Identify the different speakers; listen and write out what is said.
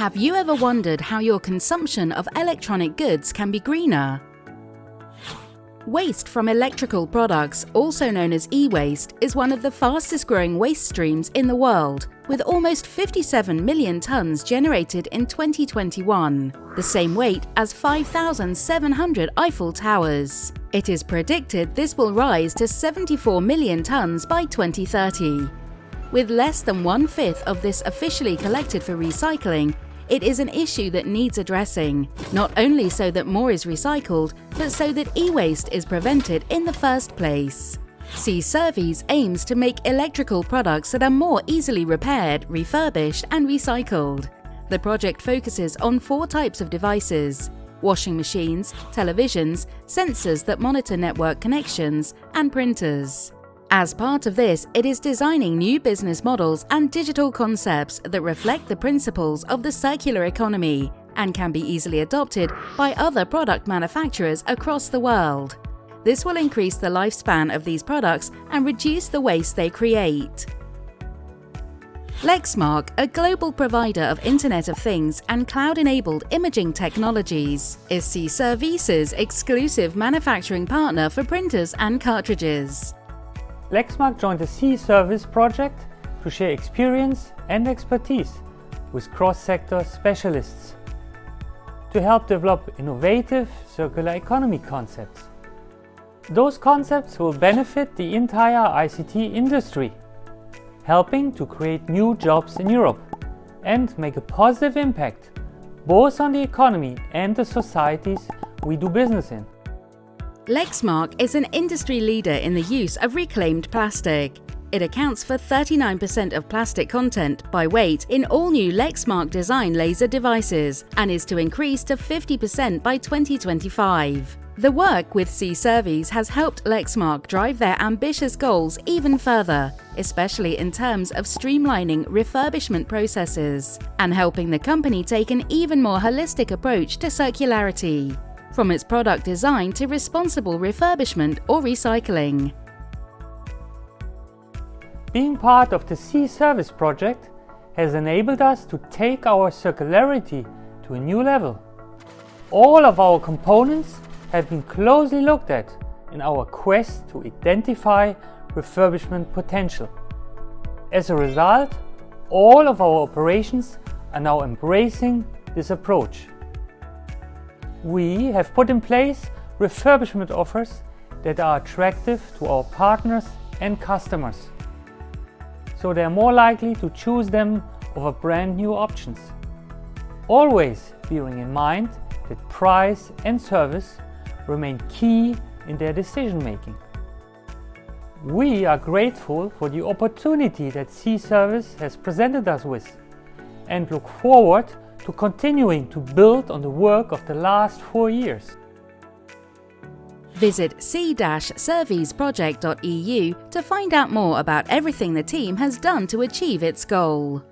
Speaker 1: Have you ever wondered how your consumption of electronic goods can be greener? Waste from electrical products, also known as e-waste, is one of the fastest growing waste streams in the world, with almost 57 million tonnes generated in 2021, the same weight as 5,700 Eiffel Towers. It is predicted this will rise to 74 million tonnes by 2030. With less than 1/5 of this officially collected for recycling, it is an issue that needs addressing, not only so that more is recycled, but so that e-waste is prevented in the first place. C-Service aims to make electrical products that are more easily repaired, refurbished and recycled. The project focuses on 4 types of devices: washing machines, televisions, sensors that monitor network connections, and printers. As part of this, it is designing new business models and digital concepts that reflect the principles of the circular economy and can be easily adopted by other product manufacturers across the world. This will increase the lifespan of these products and reduce the waste they create. Lexmark, a global provider of Internet of Things and cloud-enabled imaging technologies, is C-Service's exclusive manufacturing partner for printers and cartridges.
Speaker 2: Lexmark joined the C-Service project to share experience and expertise with cross-sector specialists to help develop innovative circular economy concepts. Those concepts will benefit the entire ICT industry, helping to create new jobs in Europe and make a positive impact both on the economy and the societies we do business in.
Speaker 1: Lexmark is an industry leader in the use of reclaimed plastic. It accounts for 39% of plastic content by weight in all new Lexmark design laser devices and is to increase to 50% by 2025. The work with C-Service has helped Lexmark drive their ambitious goals even further, especially in terms of streamlining refurbishment processes and helping the company take an even more holistic approach to circularity, from its product design to responsible refurbishment or recycling.
Speaker 2: Being part of the C-Service project has enabled us to take our circularity to a new level. All of our components have been closely looked at in our quest to identify refurbishment potential. As a result, all of our operations are now embracing this approach. We have put in place refurbishment offers that are attractive to our partners and customers, so they are more likely to choose them over brand new options. Always bearing in mind that price and service remain key in their decision making. We are grateful for the opportunity that C-Service has presented us with and look forward to continuing to build on the work of the last 4 years.
Speaker 1: Visit c-serviceproject.eu to find out more about everything the team has done to achieve its goal.